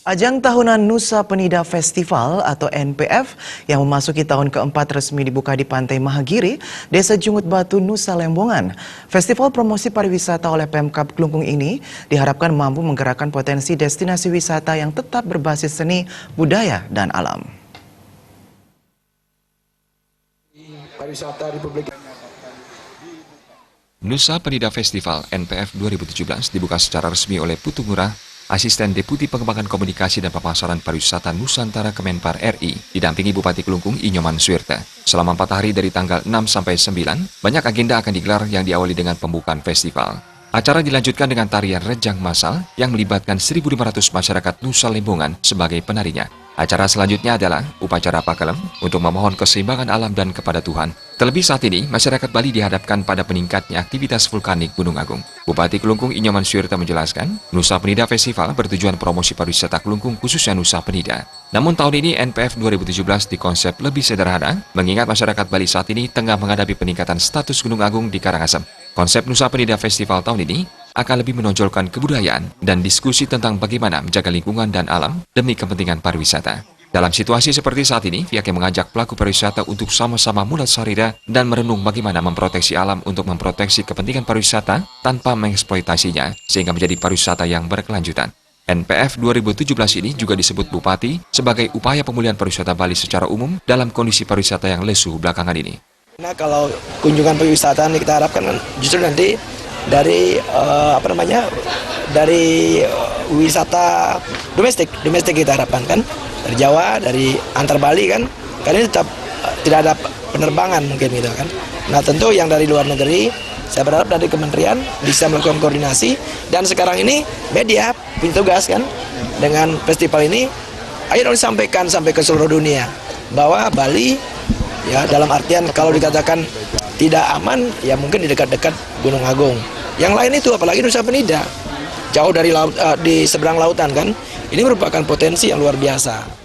Ajang tahunan Nusa Penida Festival atau NPF yang memasuki tahun keempat resmi dibuka di Pantai Mahagiri, Desa Jungut Batu, Nusa Lembongan. Festival promosi pariwisata oleh Pemkab Klungkung ini diharapkan mampu menggerakkan potensi destinasi wisata yang tetap berbasis seni, budaya, dan alam. Nusa Penida Festival NPF 2017 dibuka secara resmi oleh Putu Ngurah, Asisten Deputi Pengembangan Komunikasi dan Pemasaran Pariwisata Nusantara Kemenpar RI, didampingi Bupati Klungkung Inyoman Suirte. Selama 4 hari dari tanggal 6 sampai 9, banyak agenda akan digelar yang diawali dengan pembukaan festival. Acara dilanjutkan dengan tarian rejang massal yang melibatkan 1.500 masyarakat Nusa Lembongan sebagai penarinya. Acara selanjutnya adalah upacara pakelem untuk memohon keseimbangan alam dan kepada Tuhan. Terlebih saat ini, masyarakat Bali dihadapkan pada peningkatnya aktivitas vulkanik Gunung Agung. Bupati Klungkung Inyoman Suirte menjelaskan, Nusa Penida Festival bertujuan promosi pariwisata Klungkung khususnya Nusa Penida. Namun tahun ini NPF 2017 dikonsep lebih sederhana, mengingat masyarakat Bali saat ini tengah menghadapi peningkatan status Gunung Agung di Karangasem. Konsep Nusa Penida Festival tahun ini akan lebih menonjolkan kebudayaan dan diskusi tentang bagaimana menjaga lingkungan dan alam demi kepentingan pariwisata. Dalam situasi seperti saat ini, pihaknya mengajak pelaku pariwisata untuk sama-sama mulat sarira dan merenung bagaimana memproteksi alam untuk memproteksi kepentingan pariwisata tanpa mengeksploitasinya, sehingga menjadi pariwisata yang berkelanjutan. NPF 2017 ini juga disebut Bupati sebagai upaya pemulihan pariwisata Bali secara umum dalam kondisi pariwisata yang lesu belakangan ini. Nah, kalau kunjungan pariwisata ini kita harapkan justru nanti dari dari wisata domestik kita harapkan kan, dari Jawa, dari antar Bali kan ini tetap tidak ada penerbangan mungkin gitu kan. Nah, tentu yang dari luar negeri saya berharap dari kementerian bisa melakukan koordinasi, dan sekarang ini media punya tugas kan dengan festival ini, ayo dong disampaikan sampai ke seluruh dunia bahwa Bali ya, dalam artian kalau dikatakan tidak aman ya mungkin di dekat-dekat Gunung Agung. Yang lain itu apalagi Nusa Penida, jauh dari laut, di seberang lautan kan, ini merupakan potensi yang luar biasa.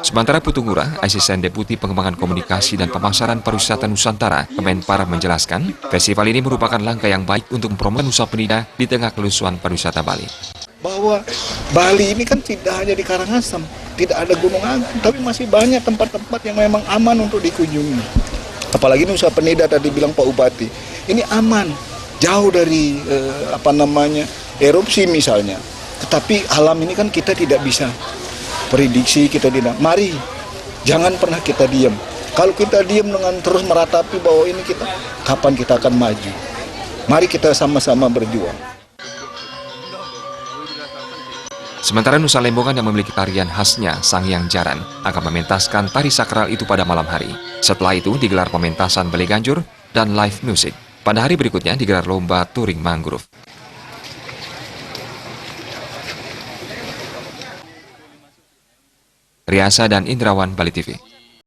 Sementara Putu Ngurah, Asisten Deputi Pengembangan Komunikasi dan Pemasaran Pariwisata Nusantara Kemenpar menjelaskan, festival ini merupakan langkah yang baik untuk mempromosikan Nusa Penida di tengah kelusuan pariwisata Bali. Bahwa Bali ini kan tidak hanya di Karangasem, tidak ada Gunung Agung, tapi masih banyak tempat-tempat yang memang aman untuk dikunjungi. Apalagi Nusa Penida tadi bilang Pak Bupati, ini aman, jauh dari erupsi misalnya. Tetapi alam ini kan kita tidak bisa prediksi, kita tidak. Mari, jangan pernah kita diam. Kalau kita diam dengan terus meratapi bahwa ini kita, kapan kita akan maju? Mari kita sama-sama berjuang. Sementara Nusa Lembongan yang memiliki tarian khasnya Sanghyang Jaran akan mementaskan tari sakral itu pada malam hari. Setelah itu digelar pementasan Bale Ganjur dan live music. Pada hari berikutnya digelar lomba touring mangrove. Riasa dan Indrawan, Bali TV.